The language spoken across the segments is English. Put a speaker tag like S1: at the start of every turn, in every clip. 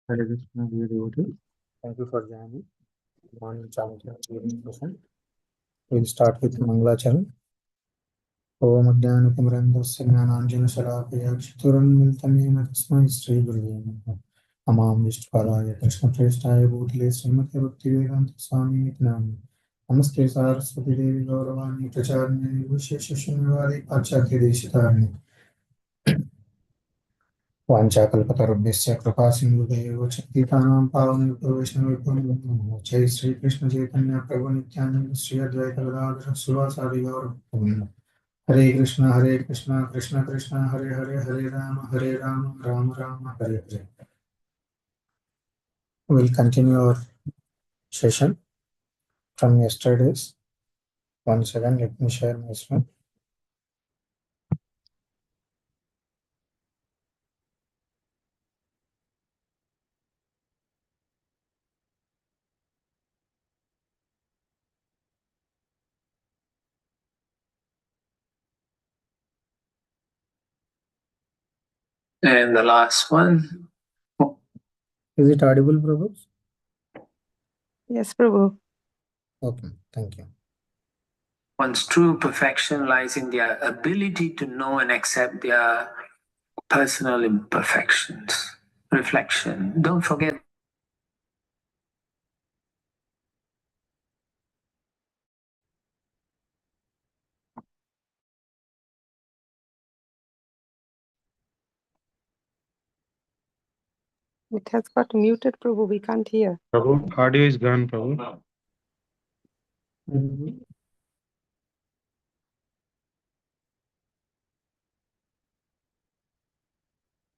S1: Hare Krishna, dear devotees. Thank you for joining. Morning Chanting evening session. We'll start with Mangalacharan. Om Ajnanatimrandasya Jnananjana-Shalakaya Chaturanniltam Yena Tasmai Shri Gurave Namaha. Amam Vishnupadaya Krishna Prestaya Bhutale Srimate Bhaktivedanta Swami Niti Namani. Namaste Saraswati Devi Gauravani Pracharne Vishesha Shunyavadi Pachyatya Deshitarne. वाञ्छाकल्पतरुभ्यश्च कृपासिन्धुभ्येव पतितानां पावनेभ्यो वैष्णवेभ्यो नमो नमः। जय श्री कृष्ण चैतन्य प्रभु नित्यानंद श्री अद्वैत गदाधर श्रीवासादि गौरभक्तवृंद। हरे Krishna Krishna Krishna Hare Hare Hare Ram Ram Ram Hare Hare. We'll continue our session from yesterday's. Once again, let me share my screen. And the last one. Is it audible, Prabhu?
S2: Yes, Prabhu.
S1: Okay, thank you. One's true perfection lies in their ability to know and accept their personal imperfections. Reflection. Don't forget.
S2: It has got muted, Prabhu. We can't hear.
S3: Prabhu, audio is gone, Prabhu.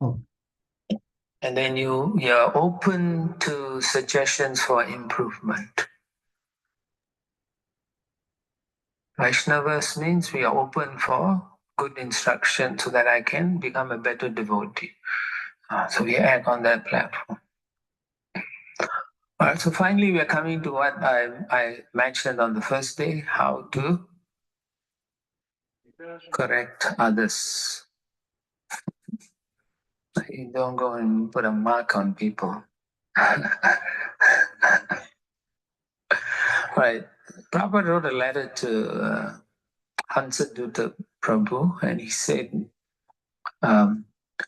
S1: Oh. And then you're open to suggestions for improvement. Vaishnavas means we are open for good instruction so that I can become a better devotee. So we act on that platform. All right, so finally we are coming to what I mentioned on the first day, how to correct others. You don't go and put a mark on people. Right. Prabhupada wrote a letter to Hansadutta Prabhu, and he said,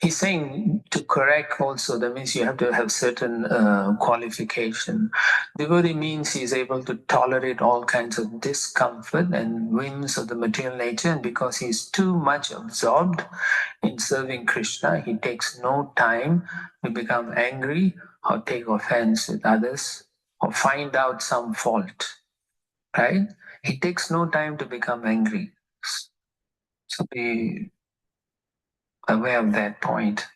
S1: he's saying to correct also, that means you have to have certain qualification. Devotee means he's able to tolerate all kinds of discomfort and whims of the material nature, and because he's too much absorbed in serving Krishna, he takes no time to become angry or take offense with others or find out some fault. Right? He takes no time to become angry. So be aware of that point.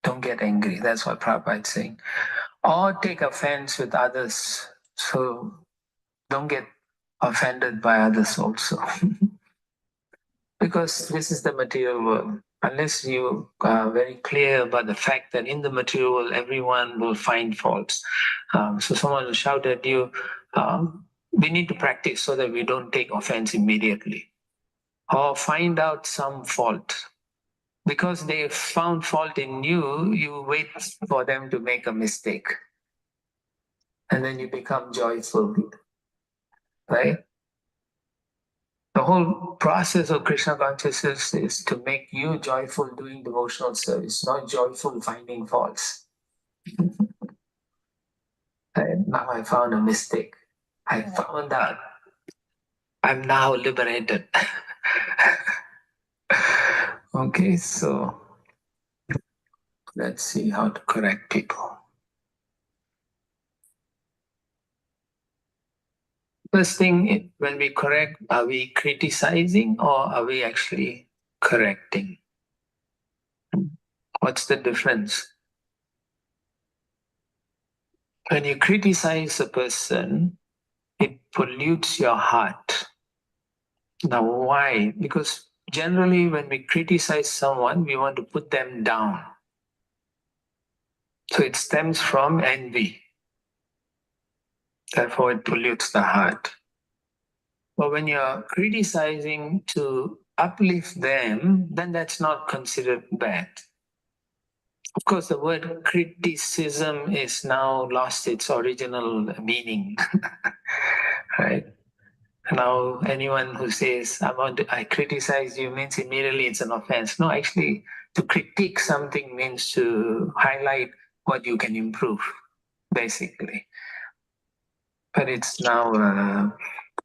S1: Don't get angry. That's what Prabhupada is saying. Or take offense with others. So don't get offended by others also. Because this is the material world. Unless you are very clear about the fact that in the material world, everyone will find faults. So someone will shout at you, we need to practice so that we don't take offense immediately. Or find out some fault. Because they found fault in you, you wait for them to make a mistake. And then you become joyful. Right? The whole process of Krishna consciousness is to make you joyful doing devotional service, not joyful finding faults. And now I found a mistake. I found out. I'm now liberated. Okay, so let's see how to correct people. First thing, when we correct, are we criticizing or are we actually correcting? What's the difference? When you criticize a person, it pollutes your heart. Now, why? Because generally, when we criticize someone, we want to put them down. So it stems from envy. Therefore, it pollutes the heart. But when you're criticizing to uplift them, then that's not considered bad. Of course, the word criticism is now lost its original meaning, right? Now, anyone who says, I criticize you means immediately it's an offense. No, actually, to critique something means to highlight what you can improve, basically. But it's now a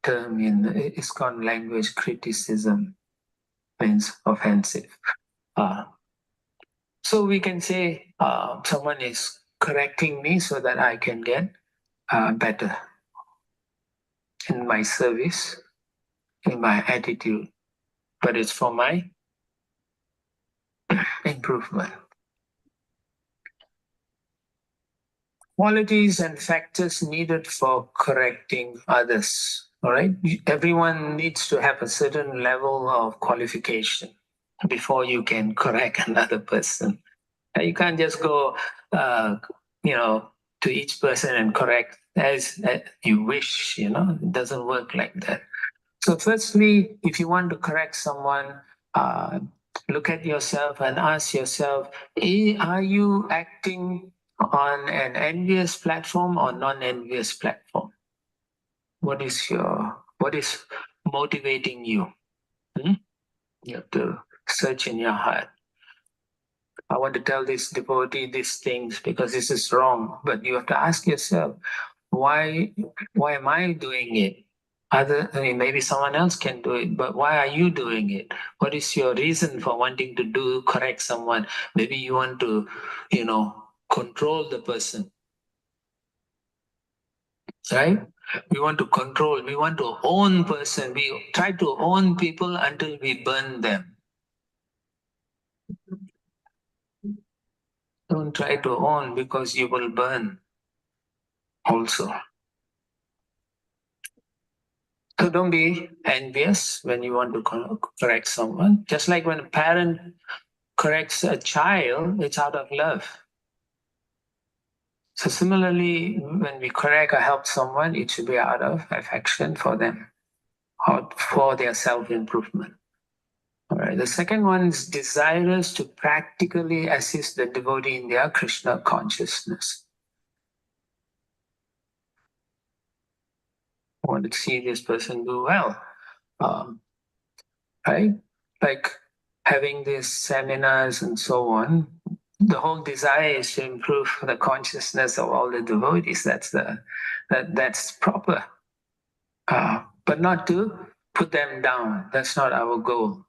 S1: term in ISKCON language, criticism means offensive. So we can say someone is correcting me so that I can get better in my service, in my attitude, but it's for my improvement. Qualities and factors needed for correcting others. All right. Everyone needs to have a certain level of qualification before you can correct another person. You can't just go, to each person and correct as you wish. It doesn't work like that. So, firstly, if you want to correct someone, uh, look at yourself and ask yourself: Are you acting on an envious platform or non-envious platform? What is motivating you? You have to search in your heart. I want to tell this devotee these things because this is wrong. But you have to ask yourself, why am I doing it? Maybe someone else can do it, but why are you doing it? What is your reason for wanting to correct someone? Maybe you want to, control the person, right? We want to control, we want to own person. We try to own people until we burn them. Don't try to own because you will burn also. So don't be envious when you want to correct someone. Just like when a parent corrects a child, it's out of love. So similarly, when we correct or help someone, it should be out of affection for them or for their self-improvement. All right. The second one is desirous to practically assist the devotee in their Krishna consciousness. I want to see this person do well. Right? Like having these seminars and so on, the whole desire is to improve the consciousness of all the devotees. That's proper, but not to put them down. That's not our goal.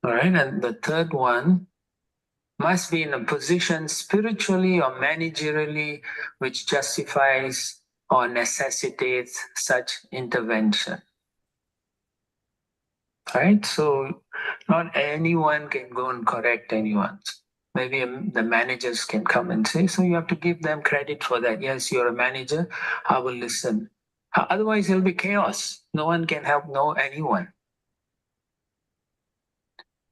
S1: All right, and the third one must be in a position spiritually or managerially which justifies or necessitates such intervention. Right? So not anyone can go and correct anyone. Maybe the managers can come and say, so you have to give them credit for that. Yes, you're a manager, I will listen. Otherwise, it'll be chaos. No one can help anyone.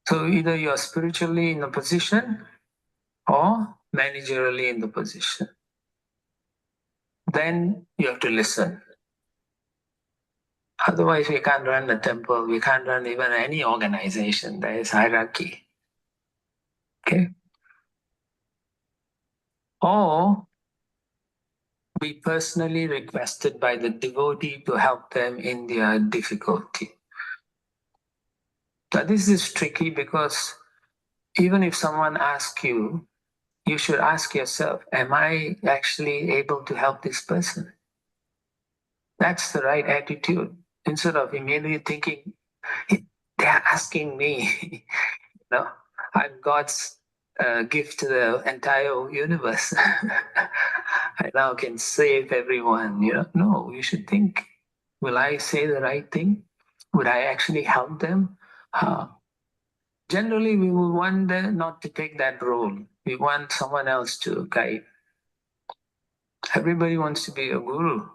S1: So either you're spiritually in a position or managerially in the position. Then you have to listen. Otherwise, we can't run the temple. We can't run even any organization. There is hierarchy. Okay? Or be personally requested by the devotee to help them in their difficulty. Now, this is tricky because even if someone asks you, you should ask yourself, am I actually able to help this person? That's the right attitude. Instead of immediately thinking, they're asking me, I'm God's gift to the entire universe. I now can save everyone. No, you should think, will I say the right thing? Would I actually help them? Generally, we would want them not to take that role. We want someone else to guide. Everybody wants to be a guru,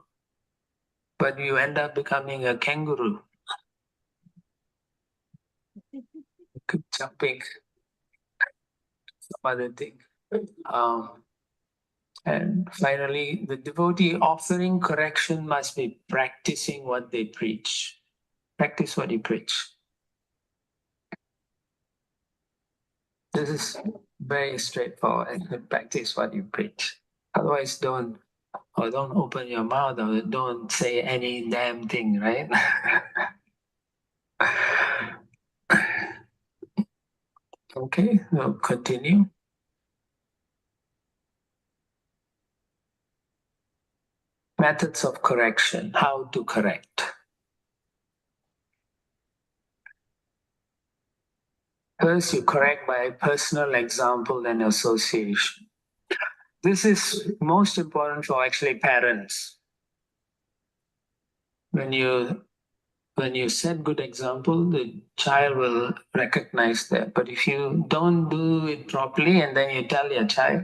S1: but you end up becoming a kangaroo. Keep jumping, some other thing. And finally, the devotee offering correction must be practicing what they preach. Practice what you preach. This is very straightforward. Practice what you preach. Otherwise, don't open your mouth or don't say any damn thing, right? Okay, we'll continue. Methods of correction. How to correct. First, you correct by personal example and association. This is most important for actually parents. When you set good example, the child will recognize that. But if you don't do it properly and then you tell your child,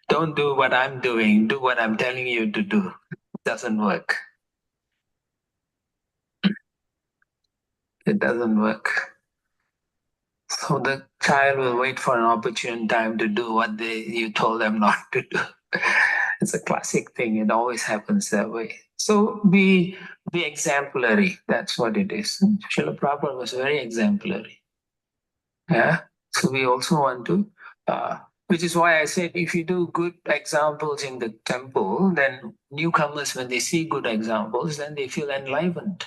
S1: don't do what I'm doing, do what I'm telling you to do, it doesn't work. It doesn't work. So the child will wait for an opportune time to do what you told them not to do. It's a classic thing. It always happens that way. So be exemplary. That's what it is. Srila Prabhupada was very exemplary. Yeah. So we also want to, which is why I said if you do good examples in the temple, then newcomers, when they see good examples, then they feel enlivened.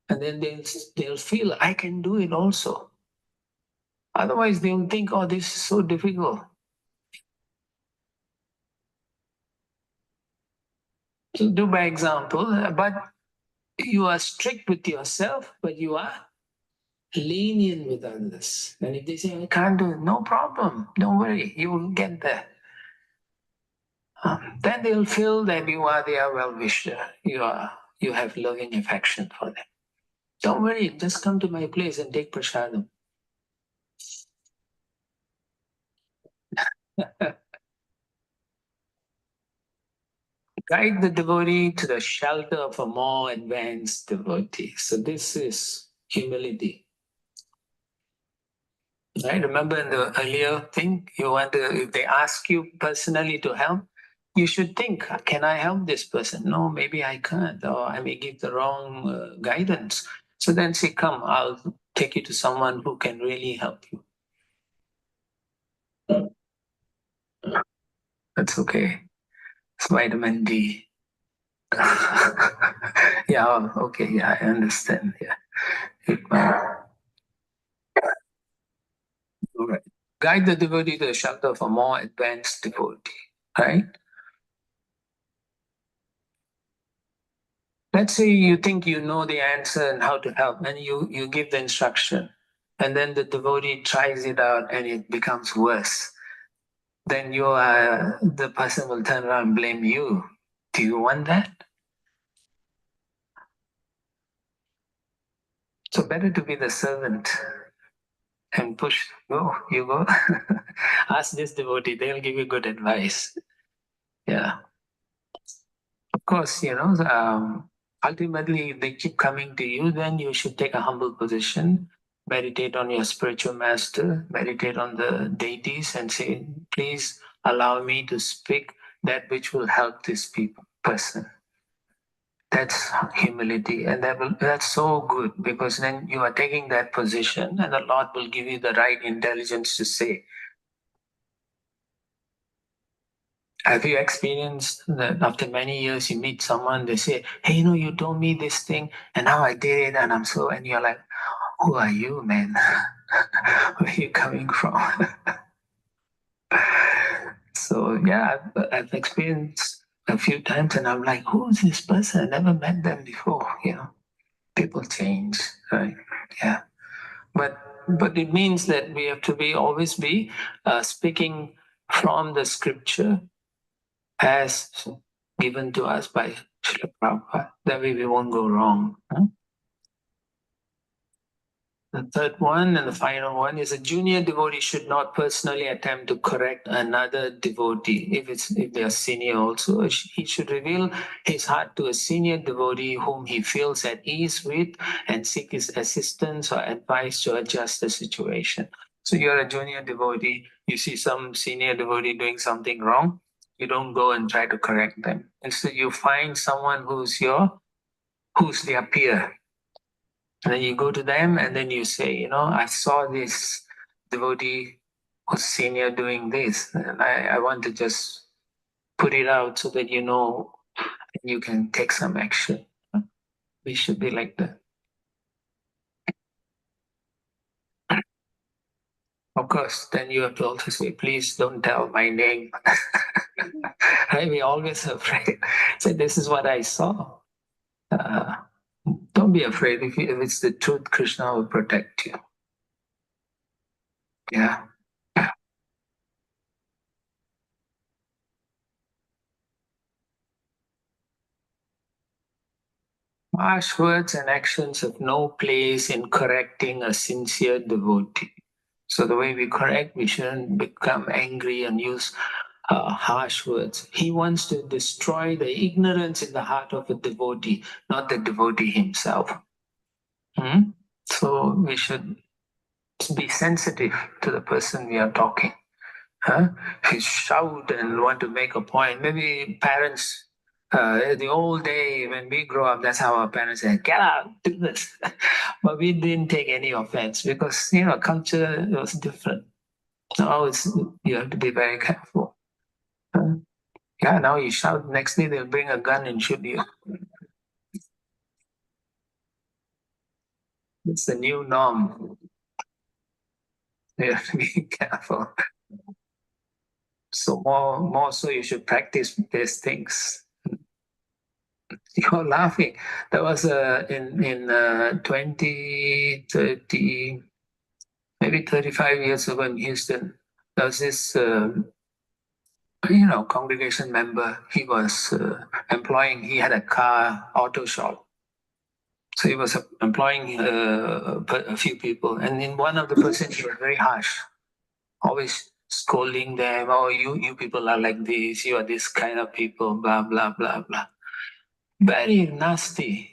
S1: And then they'll feel, I can do it also. Otherwise, they'll think, oh, this is so difficult. So do by example, but you are strict with yourself, but you are lenient with others. And if they say, I can't do it, no problem. Don't worry, you will get there. Then they'll feel that you are their well-wisher. You have loving affection for them. Don't worry, just come to my place and take prasadam. Guide the devotee to the shelter of a more advanced devotee. So this is humility. Right? Remember in the earlier thing, if they ask you personally to help, you should think, can I help this person? No, maybe I can't, or I may give the wrong guidance. So then say, come, I'll take you to someone who can really help you. That's okay. It's vitamin D. Yeah, okay, yeah, I understand. Yeah. All right. Guide the devotee to the shelter of a more advanced devotee, right? Let's say you think you know the answer and how to help, and you give the instruction, and then the devotee tries it out and it becomes worse. Then the person will turn around and blame you. Do you want that? So better to be the servant and push. Go, you go. Ask this devotee; they'll give you good advice. Yeah. Of course, ultimately, if they keep coming to you, then you should take a humble position, meditate on your spiritual master, meditate on the deities, and say, please allow me to speak that which will help this person. That's humility, and that's so good because then you are taking that position, and the Lord will give you the right intelligence to say. Have you experienced that after many years you meet someone, they say, hey, you told me this thing and now I did it and and you're like, who are you, man? Where are you coming from? So yeah, I've experienced a few times and I'm like, who is this person? I never met them before, People change, right? Yeah. But it means that we have to always be speaking from the scripture as given to us by Srila Prabhupada. That way we won't go wrong. The third one and the final one is a junior devotee should not personally attempt to correct another devotee. If they are senior also, he should reveal his heart to a senior devotee whom he feels at ease with and seek his assistance or advice to adjust the situation. So you're a junior devotee, you see some senior devotee doing something wrong, you don't go and try to correct them. Instead, you find someone who's their peer. And then you go to them and then you say, I saw this devotee who's senior doing this. And I want to just put it out so that you know you can take some action. We should be like that. Of course, then you have to also say, please don't tell my name. Right? We're always afraid. So this is what I saw. Uh, don't be afraid. If it's the truth, Krishna will protect you. Yeah. Harsh words and actions have no place in correcting a sincere devotee. So the way we correct, we shouldn't become angry and use harsh words. He wants to destroy the ignorance in the heart of a devotee, not the devotee himself. So we should be sensitive to the person we are talking. If you shout and want to make a point, maybe parents, the old day when we grow up, that's how our parents said, get out, do this. But we didn't take any offense because, culture was different. Now you have to be very careful. Yeah, now you shout, next day they'll bring a gun and shoot you. It's the new norm. You have to be careful. So more so you should practice these things. You're laughing. That was in 20, 30, maybe 35 years ago in Houston. There was this congregation member. He was he had a car auto shop. So he was employing a few people. And in one of the persons, he was very harsh, always scolding them. Oh, you people are like this. You are this kind of people, blah, blah, blah, blah. Very nasty,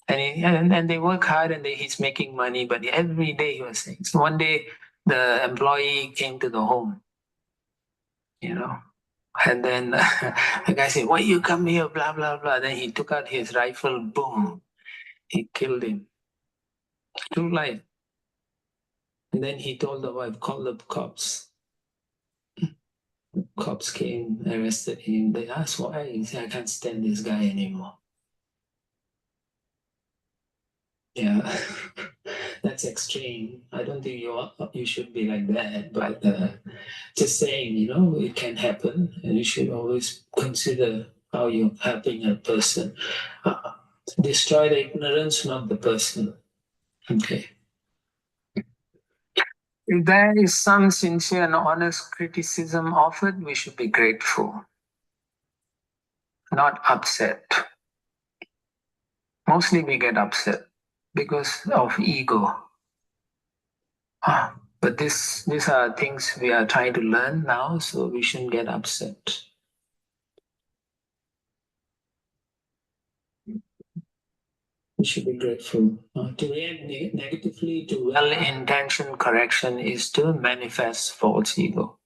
S1: and they work hard and he's making money, but every day he was saying. So one day the employee came to the home, and then the guy said, why you come here, blah, blah, blah. Then he took out his rifle, boom, he killed him. True life. And then he told the wife, call the cops. Cops came, arrested him. They asked why. He said, I can't stand this guy anymore. Yeah, that's extreme. I don't think you should be like that. But just saying, it can happen, and you should always consider how you're helping a person. Destroy the ignorance, not the person. Okay. If there is some sincere and honest criticism offered, we should be grateful, not upset. Mostly we get upset because of ego. But these are things we are trying to learn now, so we shouldn't get upset. We should be grateful. To react negatively to well-intentioned correction is to manifest false ego.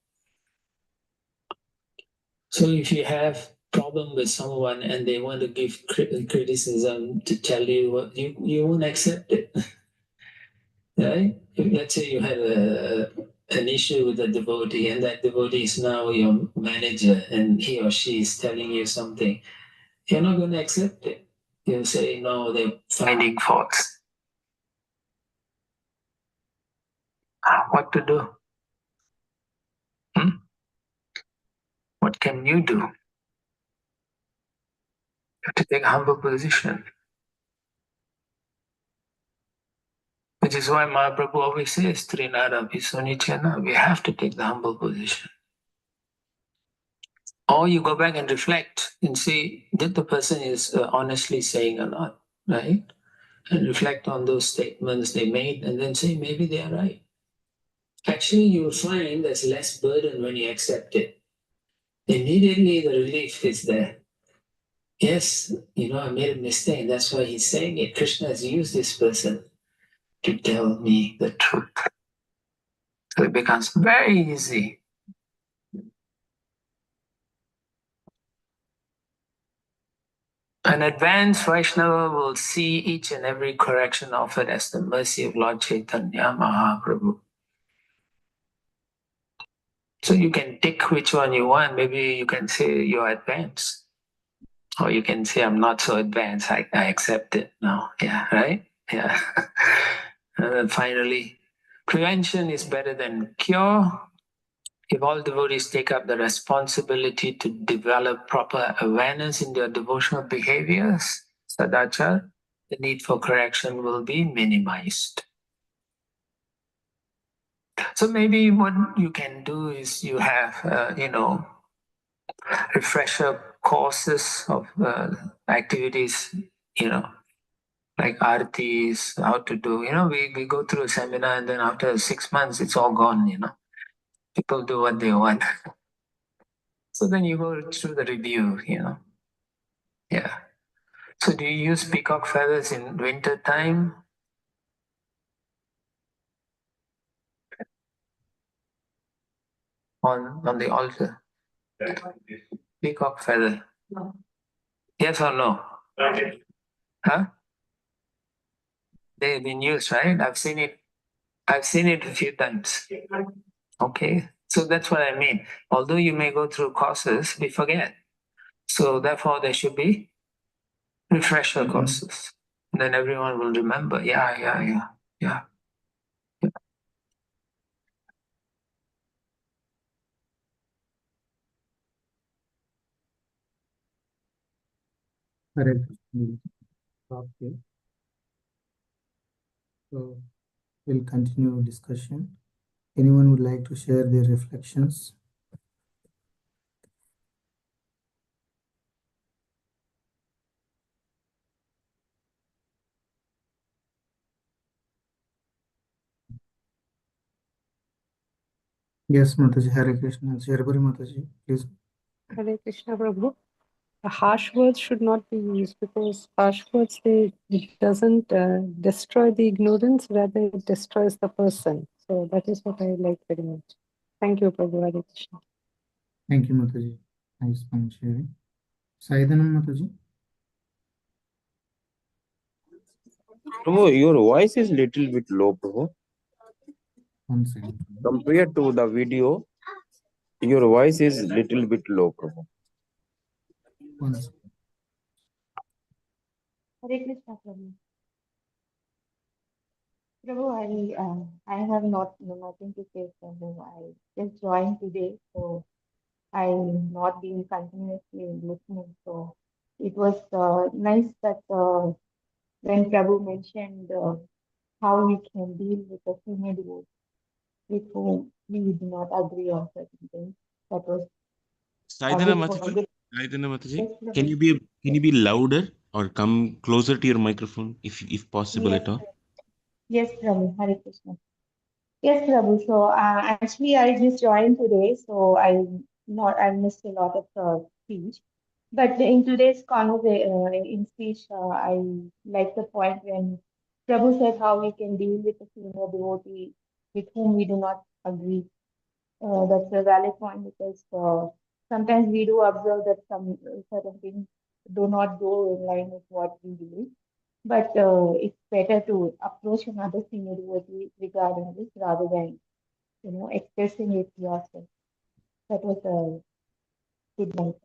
S1: So if you have problem with someone and they want to give criticism to tell you what you won't accept it. Right? Let's say you had an issue with a devotee and that devotee is now your manager and he or she is telling you something. You're not going to accept it. You'll say, no, they're finding faults. What to do? What can you do? You have to take a humble position. Which is why Mahaprabhu always says, Trinada Visunichana, we have to take the humble position. Or you go back and reflect and see, did the person is honestly saying or not, right? And reflect on those statements they made and then say, maybe they are right. Actually, you'll find there's less burden when you accept it. Immediately the relief is there. Yes, I made a mistake. That's why he's saying it. Krishna has used this person to tell me the truth. So it becomes very easy. An advanced Vaishnava will see each and every correction offered as the mercy of Lord Chaitanya Mahaprabhu. So you can tick which one you want. Maybe you can say you're advanced. Or you can say I'm not so advanced. I accept it now. Yeah, right? Yeah. And then finally, prevention is better than cure. If all devotees take up the responsibility to develop proper awareness in their devotional behaviors, sadachar, the need for correction will be minimized. So maybe what you can do is you have, refresher courses of activities, like artis, how to do. We go through a seminar and then after 6 months, it's all gone. People do what they want. So then you go through the review. Yeah. So do you use peacock feathers in winter time? On the altar? Peacock feather. No. Yes or no? Huh? They've been used, right? I've seen it a few times. Okay. So that's what I mean. Although you may go through courses, we forget. So therefore there should be refresher courses. Then everyone will remember. Yeah.
S3: Correct. Okay. So we'll continue discussion. Anyone would like to share their reflections? Yes, Mataji, Hare Krishna. Sharbari Mataji, please.
S2: Hare Krishna, Prabhu. Harsh words should not be used because harsh words, it doesn't destroy the ignorance, rather it destroys the person. So that is what I like very much. Thank you, Prabhu. Hare Krishna.
S3: Thank you, Mataji. Nice point sharing. Saidanam Mataji.
S4: Prabhu, your voice is little bit low, Prabhu.
S3: 1 second.
S4: Compared to the video, your voice is little bit low, Prabhu.
S3: 1 second.
S5: Hare Krishna, Prabhu. Prabhu, I have nothing to say, Prabhu. I just joined today, so I've not been continuously listening. So it was nice that when Prabhu mentioned how we can deal with a senior devotee with whom we do not agree on certain things. That was a
S6: Saidana
S5: good point.
S6: Mataji, Saidana Mataji,
S5: Yes,
S6: can
S5: Prabhu.
S6: you be louder or come closer to your microphone if possible
S5: Yes,
S6: at all?
S5: yes, Prabhu. Hare Krishna. Yes, Prabhu. So actually, I just joined today, so I missed a lot of speech. But in today's conversation, in speech, I like the point when Prabhu said how we can deal with a senior devotee with whom we do not agree. That's a valid point because sometimes we do observe that some certain things do not go in line with what we believe. But it's better to approach another senior devotee regarding this rather than expressing it yourself. That was a good one.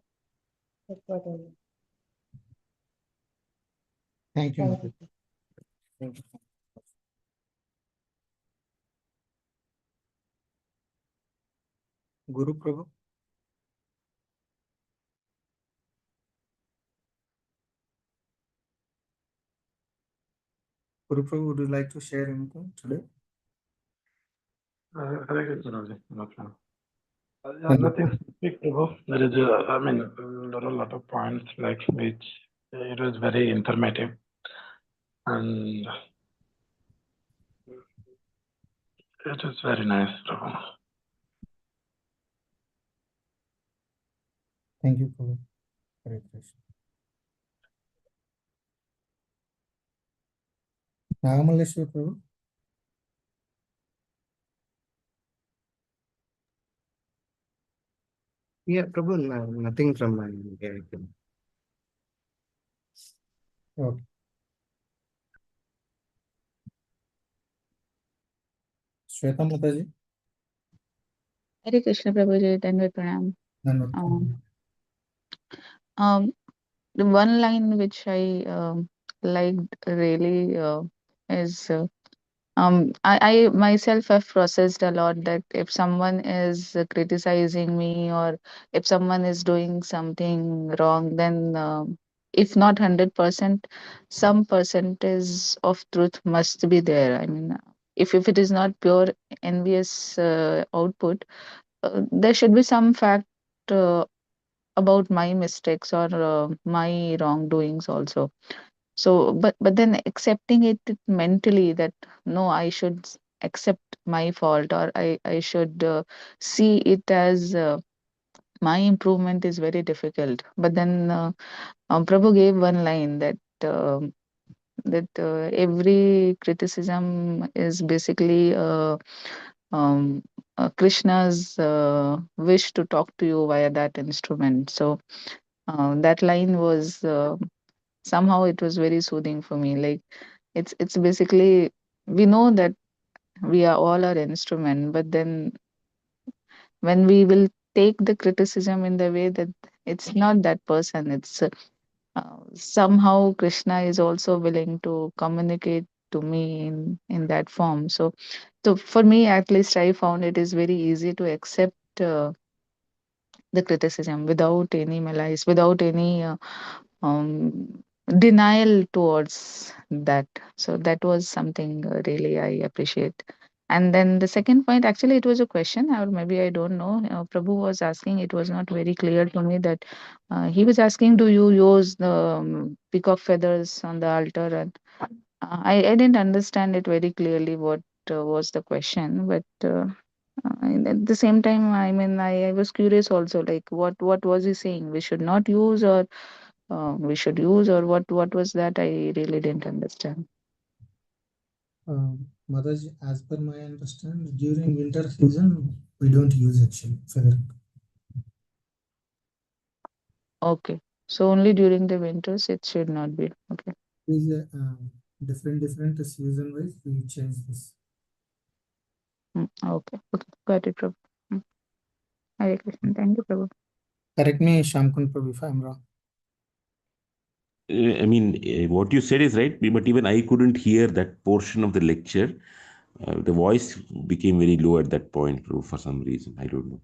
S5: That's what I
S3: Thank you,
S5: thank
S3: Mataji.
S5: you.
S3: Thank you. Guru Prabhu. Guru Prabhu, would you like to share anything today?
S7: Hare Krishna, Ravi.
S3: Thank you.
S7: Nothing to speak about. There is, there are a lot of points like which it was very informative, and it is very nice. Prabhu.
S3: Thank you, Prabhu. Hare Krishna. Nagamalleshwar Prabhu.
S8: Yeah, Prabhu, nothing from my end.
S3: Okay. Shweta Mataji.
S9: Hare Krishna Prabhuji, Dandavat Pranam.
S3: Dandavat
S9: Um,
S3: Pranam.
S9: the one line which I liked really is I myself have processed a lot that if someone is criticizing me or if someone is doing something wrong, then if not 100%, some percentage of truth must be there. I mean, if it is not pure envious output, there should be some fact uh, about my mistakes or my wrongdoings also. So but then accepting it mentally that no, I should accept my fault, or I should see it as my improvement is very difficult. But then Prabhu gave one line that every criticism is basically Krishna's wish to talk to you via that instrument. So that line was somehow it was very soothing for me. Like it's basically we know that we are all our instrument, but then when we will take the criticism in the way that it's not that person, it's somehow Krishna is also willing to communicate to me in that form. So for me, at least, I found it is very easy to accept the criticism without any malice, without any denial towards that. So that was something really I appreciate. And then the second point, actually, it was a question, or maybe I don't know. Prabhu was asking, it was not very clear to me that he was asking, do you use the peacock feathers on the altar? And I didn't understand it very clearly what was the question, but and at the same time, I mean, I was curious also, like what was he saying? We should not use, or we should use, or what was that? I really didn't understand.
S3: Mataji, as per my understanding, during winter season, we don't use actually feather.
S9: Okay, so only during the winters it should not be. Okay.
S3: Is different season wise we change this.
S9: Okay. Okay. Got it, Prabhu. Hare Krishna. Thank you, Prabhu.
S3: Correct me, Shamkun Prabhu, if I'm wrong.
S6: I mean, what you said is right, but even I couldn't hear that portion of the lecture. The voice became very low at that point for some reason. I don't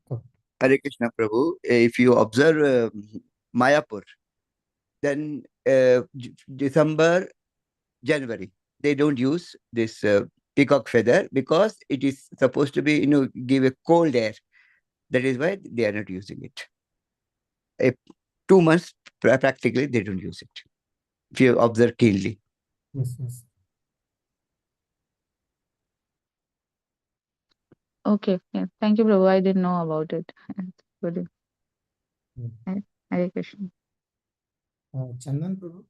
S6: know.
S10: Hare Krishna Prabhu. If you observe Mayapur, then December, January, they don't use this peacock feather because it is supposed to be, give a cold air. That is why they are not using it. 2 months, practically, they don't use it. If you observe keenly.
S3: Yes, yes.
S9: Okay. Yeah. Thank you, Prabhu. I didn't know about it. Good. Hare Krishna.
S3: Chandan Prabhu.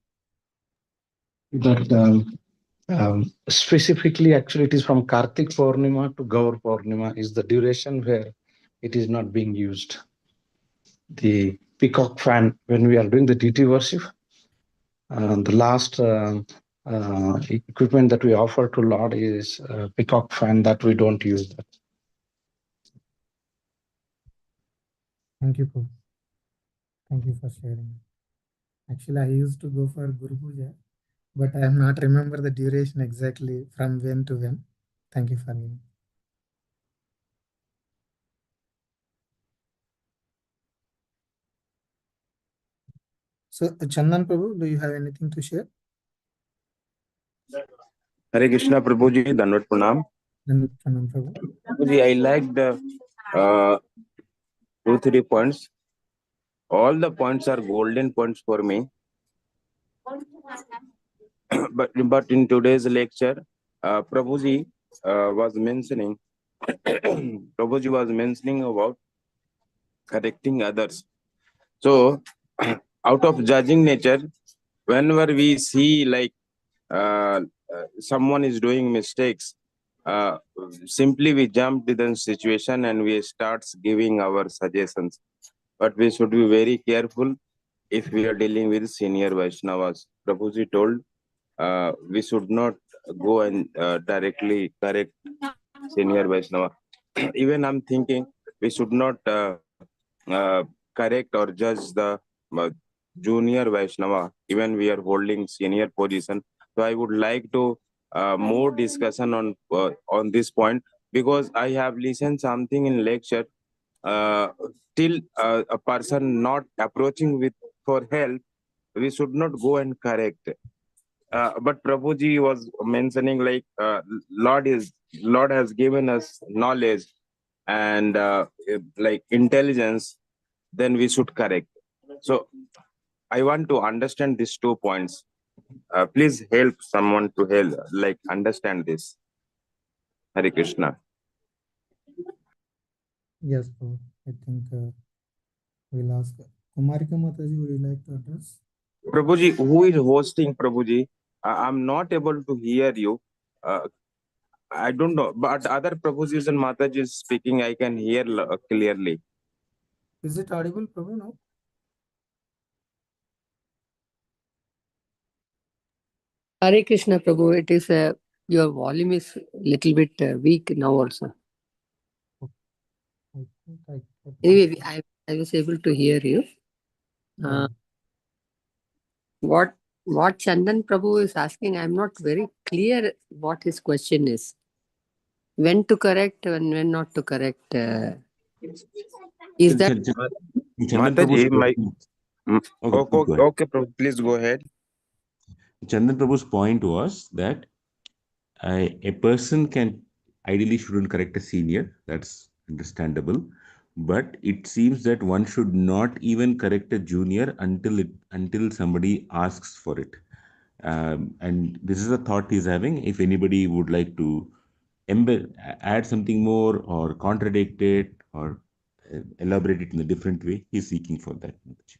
S11: That specifically, actually, it is from Kartik Purnima to Gaur Purnima is the duration where it is not being used. The peacock fan, when we are doing the DT worship, the last equipment that we offer to Lord is peacock fan that we don't use that.
S3: Thank you, Prabhu. Thank you for sharing. Actually, I used to go for Guru Puja, but I have not remember the duration exactly from when to when. Thank you for me. So, Chandan Prabhu, do you have anything to share?
S4: Hare Krishna Prabhuji, Dandavat Pranam.
S3: Dandavat Pranam, Prabhu.
S4: Prabhuji, I liked 2-3 points. All the points are golden points for me. but in today's lecture, Prabhuji was mentioning Prabhuji was mentioning about correcting others. So, out of judging nature, whenever we see like someone is doing mistakes, simply we jump to the situation and we start giving our suggestions. But we should be very careful if we are dealing with senior Vaishnavas. Prabhuji told we should not go and directly correct senior Vaishnava. even I'm thinking we should not correct or judge the uh, junior Vaishnava, even we are holding senior position. So I would like to more discussion on this point, because I have listened something in lecture. Uh, Till a person not approaching with for help, we should not go and correct. But Prabhuji was mentioning like Lord has given us knowledge and like intelligence, then we should correct. So I want to understand these 2 points. Please help someone to help like understand this. Hare Krishna.
S3: Yes, Prabhu. I think we'll ask Kumarika Mataji, would you like to address?
S4: Prabhuji, who is hosting Prabhuji? I'm not able to hear you. Uh, I don't know, but other Prabhujis and Mataji speaking, I can hear clearly.
S3: Is it audible, Prabhu, now?
S12: Hare Krishna, Prabhu. It is your volume is little bit weak now also.
S3: I think
S12: Anyway, I was able to hear you.
S3: Yeah.
S12: What Chandan Prabhu is asking, I'm not very clear what his question is. When to correct and when not to correct. Is that
S6: Chandan
S4: Mataji,
S6: Prabhu's
S4: okay, Prabhu, please go ahead.
S6: Chandan Prabhu's point was that a person can ideally shouldn't correct a senior. That's understandable, but it seems that one should not even correct a junior until somebody asks for it. And this is a thought he's having. If anybody would like to add something more or contradict it or elaborate it in a different way, he's seeking for that.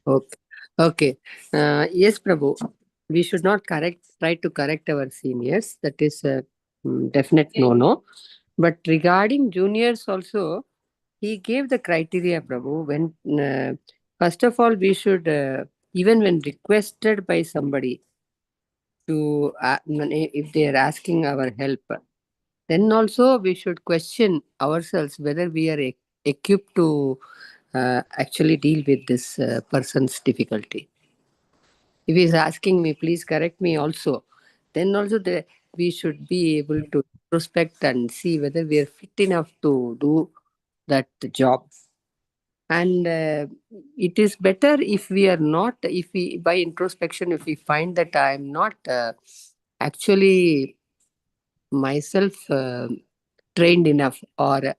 S12: okay? Okay. Yes, Prabhu. We should not try to correct our seniors. That is a definite no. But regarding juniors also, he gave the criteria, Prabhu. When first of all, we should even when requested by somebody to if they are asking our help, then also we should question ourselves whether we are equipped to actually deal with this person's difficulty. If he is asking me, please correct me also, then also we should be able to introspect and see whether we are fit enough to do that job. And it is better if we are not, if we, by introspection, if we find that I am not actually myself trained enough, or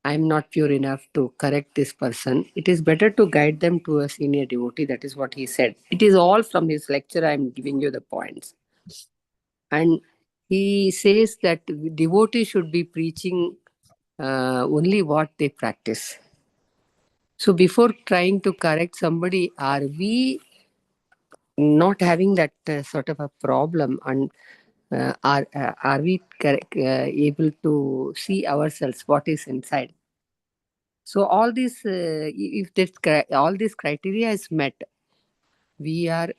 S12: I'm not pure enough to correct this person, it is better to guide them to a senior devotee. That is what he said. It is all from his lecture. I'm giving you the points. And he says that devotees should be preaching only what they practice. So before trying to correct somebody, are we not having that sort of a problem? And are we able to see ourselves, what is inside? So all this, if all this criteria is met, we are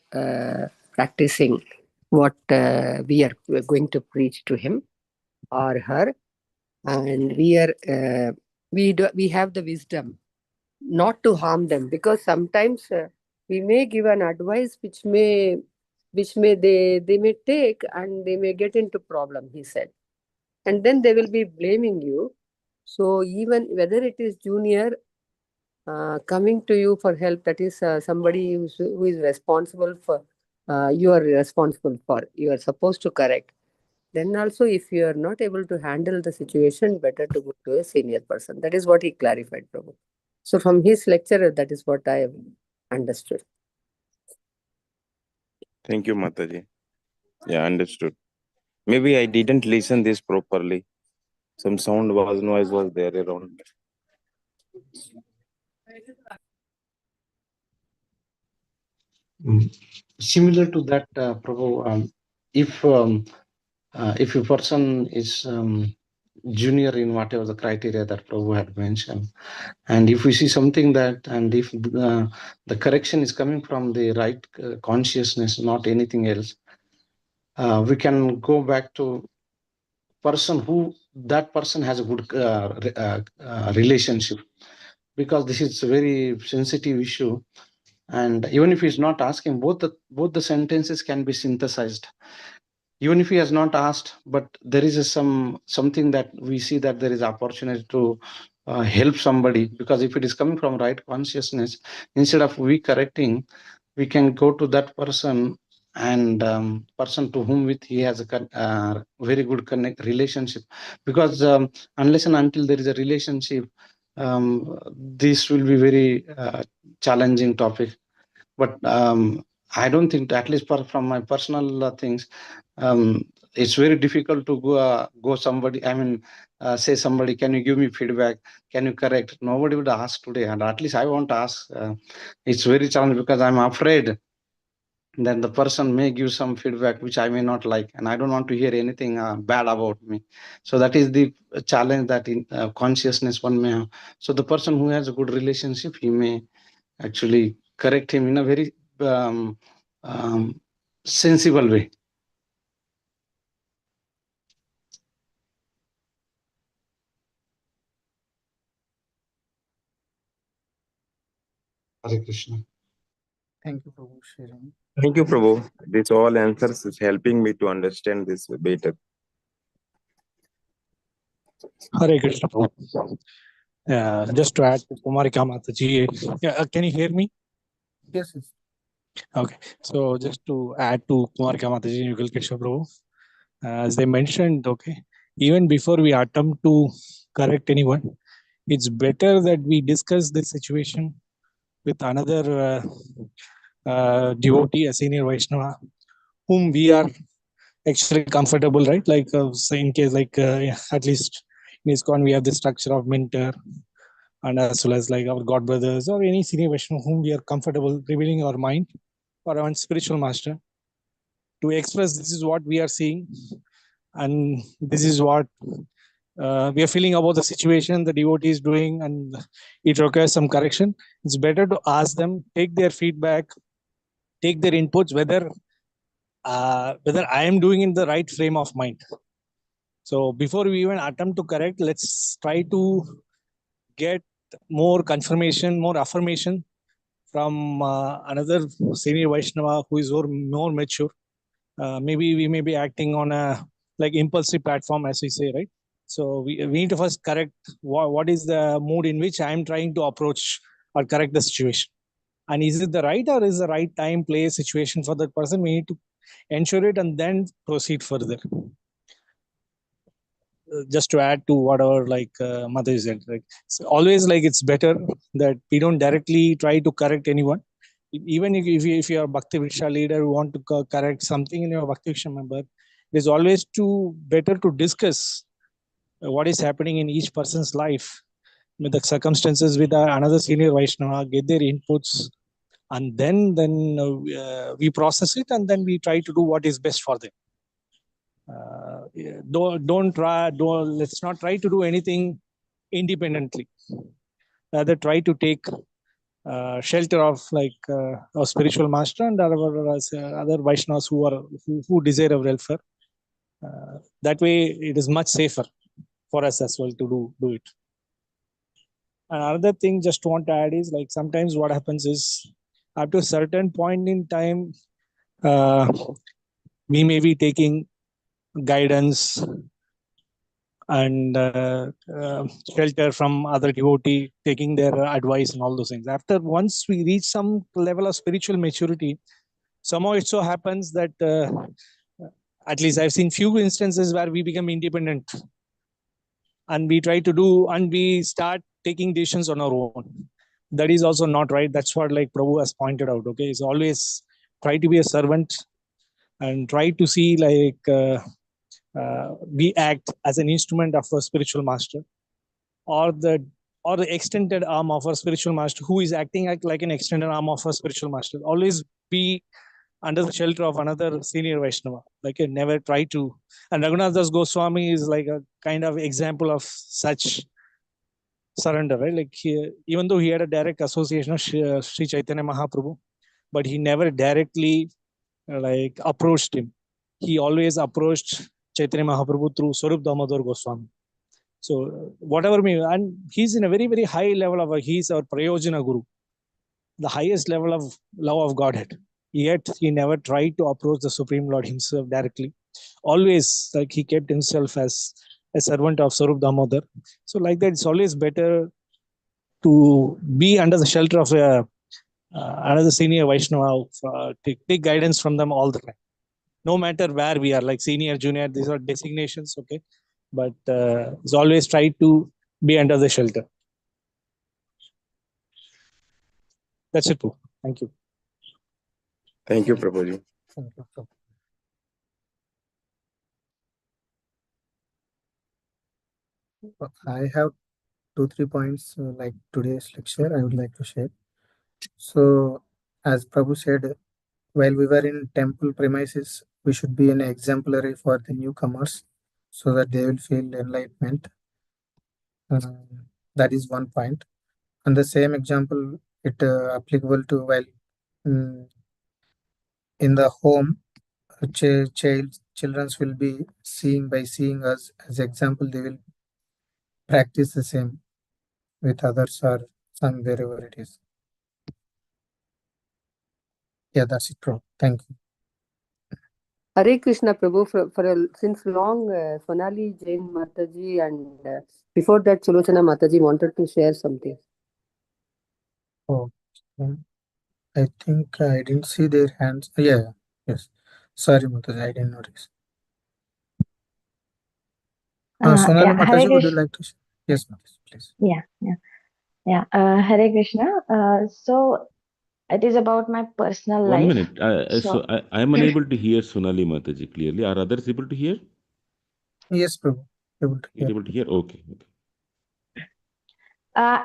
S12: practicing what we're going to preach to him or her, and we have the wisdom not to harm them, because sometimes we may give an advice which may they may take and they may get into problem, he said, and then they will be blaming you. So even whether it is junior coming to you for help, that is somebody who is responsible for, you are responsible for, you are supposed to correct. Then also, if you are not able to handle the situation, better to go to a senior person. That is what he clarified, Prabhu. So from his lecture, that is what I have understood.
S4: Thank you, Mataji. Yeah, understood. Maybe I didn't listen this properly. Some noise was there around.
S11: Similar to that, Prabhu, if a person is junior in whatever the criteria that Prabhu had mentioned, and if we see something that, and if the correction is coming from the right consciousness, not anything else, we can go back to person who that person has a good relationship, because this is a very sensitive issue. And even if he's not asking, both the sentences can be synthesized. Even if he has not asked, but there is something that we see that there is opportunity to help somebody, because if it is coming from right consciousness, instead of we correcting, we can go to that person, and person to whom with he has a very good relationship. Because unless and until there is a relationship, this will be very challenging topic. But I don't think, at least from my personal things, it's very difficult to go somebody, say somebody, can you give me feedback, can you correct? Nobody would ask today, and at least I won't ask. It's very challenging, because I'm afraid that the person may give some feedback which I may not like, and I don't want to hear anything bad about me. So that is the challenge that in consciousness one may have. So the person who has a good relationship, he may actually correct him in a very sensible way. Hare Krishna.
S3: Thank you for sharing.
S4: Thank you, Prabhu. This all answers is helping me to understand this better.
S13: Hare Krishna. Just to add to Kumarika Mataji, can you hear me?
S3: Yes, yes.
S13: Okay. So just to add to Kumarika Mataji and Yugal Krishna Prabhu, as they mentioned, okay, even before we attempt to correct anyone, it's better that we discuss this situation with another devotee, a senior Vaishnava, whom we are actually comfortable, right? Like say in case, like at least in ISKCON, we have the structure of mentor, and as well as like our God brothers or any senior Vaishnava whom we are comfortable revealing our mind, or our spiritual master, to express this is what we are seeing, and this is what we are feeling about the situation the devotee is doing, and it requires some correction. It's better to ask them, take their feedback, take their inputs, whether I am doing in the right frame of mind. So before we even attempt to correct, let's try to get more confirmation, more affirmation from another senior Vaishnava who is more mature. Maybe we may be acting on a like impulsive platform, as we say, right? So we need to first correct what is the mood in which I am trying to approach or correct the situation. And is it the right, or is the right time, place, situation for that person? We need to ensure it and then proceed further. Just to add to whatever like Mother said, like so always, like it's better that we don't directly try to correct anyone. Even if you are a Bhakti Vriksha leader who want to correct something in your Bhakti Vriksha member, it is always better to discuss what is happening in each person's life with the circumstances with another senior Vaishnava, get their inputs, and then we process it, and then we try to do what is best for them. Let's not try to do anything independently. Rather try to take shelter of like our spiritual master and other Vaishnavas who desire our welfare. That way, it is much safer for us as well to do it. Another thing just want to add is like sometimes what happens is up to a certain point in time, we may be taking guidance and shelter from other devotee, taking their advice and all those things. After once we reach some level of spiritual maturity, somehow it so happens that at least I've seen few instances where we become independent and we try to do and we start taking decisions on our own. That is also not right. That's what like Prabhu has pointed out. Okay, it's always try to be a servant and try to see like we act as an instrument of a spiritual master, or the extended arm of a spiritual master who is acting like an extended arm of a spiritual master. Always be under the shelter of another senior Vaishnava. Like never try to. And Raghunath Das Goswami is like a kind of example of such surrender, right? Like even though he had a direct association of Sri Chaitanya Mahaprabhu, but he never directly like approached him. He always approached Chaitanya Mahaprabhu through Swarup Damodar Goswami. So whatever me, and he's in a very, very high level of, he's our Prayojana Guru, the highest level of love of Godhead. Yet he never tried to approach the Supreme Lord himself directly. Always, like, he kept himself as a servant of Swarup Damodar. So like that, it's always better to be under the shelter of another senior Vaishnava, take guidance from them all the time. No matter where we are, like senior, junior, these are designations, okay? But it's always try to be under the shelter. That's it, Prabhu. Thank you.
S4: Thank you, Prabhuji.
S3: Thank you, Prabhu. I have 2-3 points like today's lecture I would like to share. So, as Prabhu said, while we were in temple premises, we should be an exemplary for the newcomers so that they will feel enlightenment. That is one point. And the same example, it applicable to while in the home, children will be seeing us as example. They will practice the same with others or some wherever it is. Yeah, that's it, bro. Thank you.
S12: Hare Krishna Prabhu, since long, Sonali Jain Mataji and before that, Sulochana Mataji wanted to share something.
S3: Oh, I think I didn't see their hands. Yeah, yes. Sorry, Mataji, I didn't notice. Sonali Mataji, would you like to share? Yes, Mataji, please.
S14: Hare Krishna. So it is about my personal
S6: One
S14: life.
S6: minute. So I am unable to hear Sonali Mataji clearly. Are others able to hear?
S3: Yes, Prabhu. Able to
S6: You're
S3: hear.
S6: able to hear? Okay.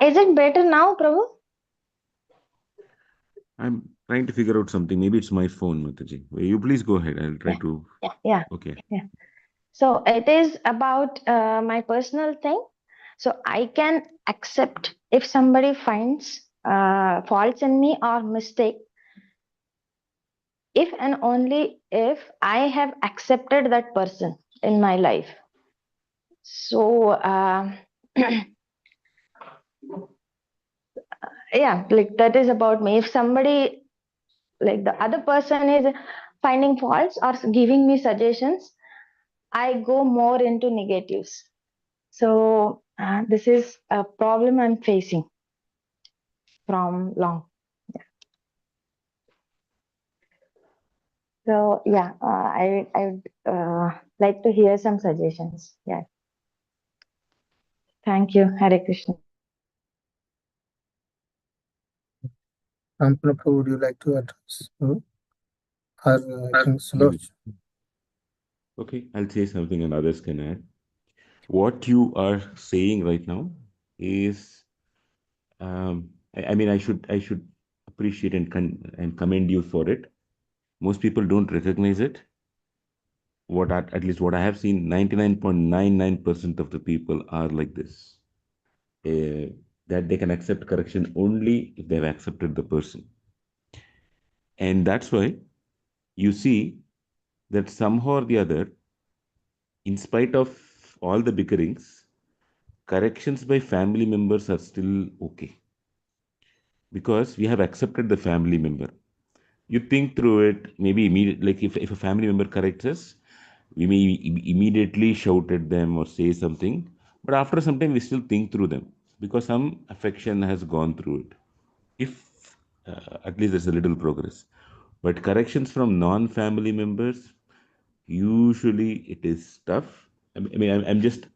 S14: Is it better now, Prabhu?
S6: I'm trying to figure out something. Maybe it's my phone, Mataji. You please go ahead. I'll try to.
S14: Yeah.
S6: Okay.
S14: So it is about my personal thing. So I can accept if somebody finds faults in me or mistake, if and only if I have accepted that person in my life. So yeah, like that is about me. If somebody, like the other person, is finding faults or giving me suggestions, I go more into negatives. So this is a problem I'm facing from long. So yeah, I would like to hear some suggestions. Yeah. Thank you, Hare Krishna.
S3: Prabhu, would you like to address? Or I think Suloch.
S6: Okay, I'll say something and others can add. What you are saying right now is, I mean, I should appreciate and commend you for it. Most people don't recognize it. At least what I have seen, 99.99% of the people are like this. That they can accept correction only if they've accepted the person. And that's why you see that somehow or the other, in spite of all the bickerings, corrections by family members are still okay. Because we have accepted the family member. You think through it, maybe immediately, like if a family member corrects us, we may immediately shout at them or say something, but after some time we still think through them because some affection has gone through it. If at least there's a little progress. But corrections from non-family members, usually it is tough. I mean, I'm just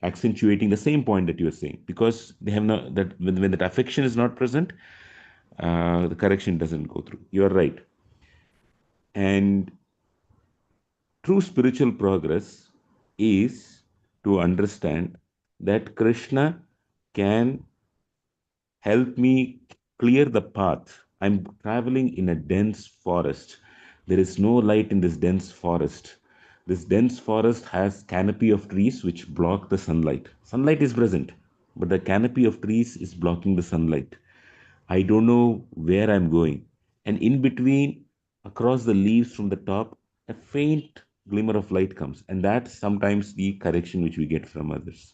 S6: accentuating the same point that you are saying because they have not that when that affection is not present, the correction doesn't go through. You are right. And true spiritual progress is to understand that Krishna can help me clear the path. I'm traveling in a dense forest. There is no light in this dense forest. This dense forest has canopy of trees which block the sunlight. Sunlight is present, but the canopy of trees is blocking the sunlight. I don't know where I'm going. And in between, across the leaves from the top, a faint glimmer of light comes, and that's sometimes the correction which we get from others.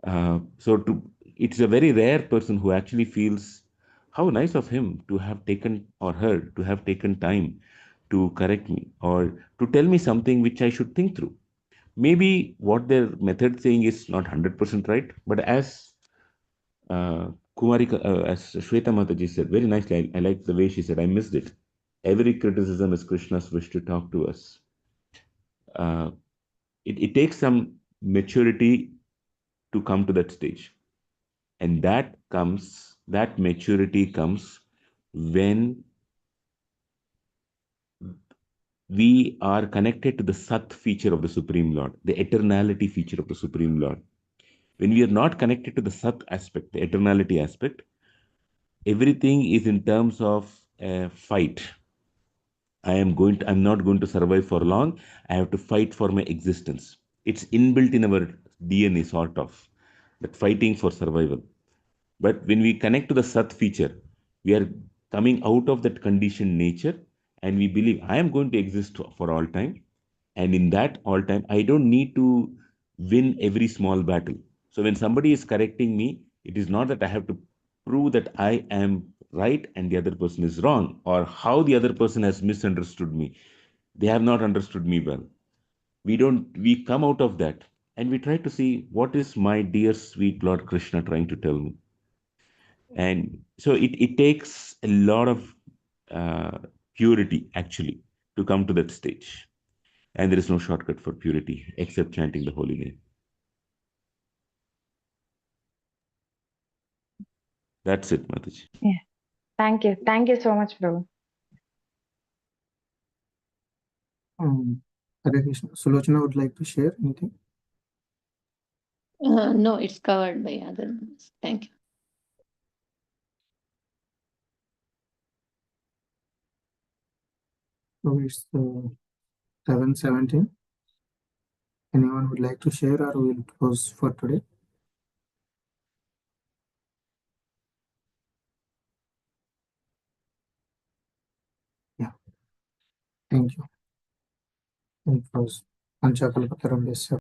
S6: It's a very rare person who actually feels how nice of him to have taken, or her to have taken time to correct me or to tell me something which I should think through. Maybe what their method saying is not 100% right, but as as Shweta Mataji said very nicely, I like the way she said, I missed it. Every criticism is Krishna's wish to talk to us. It takes some maturity to come to that stage. And that maturity comes when we are connected to the Sat feature of the Supreme Lord, the eternality feature of the Supreme Lord. When we are not connected to the Sat aspect, the eternality aspect, everything is in terms of a fight. I'm not going to survive for long. I have to fight for my existence. It's inbuilt in our DNA, sort of, that fighting for survival. But when we connect to the Sat feature, we are coming out of that conditioned nature and we believe I am going to exist for all time. And in that all time, I don't need to win every small battle. So when somebody is correcting me, it is not that I have to prove that I am right and the other person is wrong, or how the other person has misunderstood me. They have not understood me well. We come out of that and we try to see what is my dear sweet Lord Krishna trying to tell me. And so it takes a lot of purity actually to come to that stage. And there is no shortcut for purity except chanting the holy name. That's it, Mataji.
S14: Yeah. Thank you. Thank you so much, Prabhu.
S3: Hare Krishna. Sulochana would like to share anything?
S15: No, it's covered by other members. Thank you.
S3: So it's 7:17. Anyone would like to share, or we'll close for today? Yeah. Thank you. It was Panchakalpataram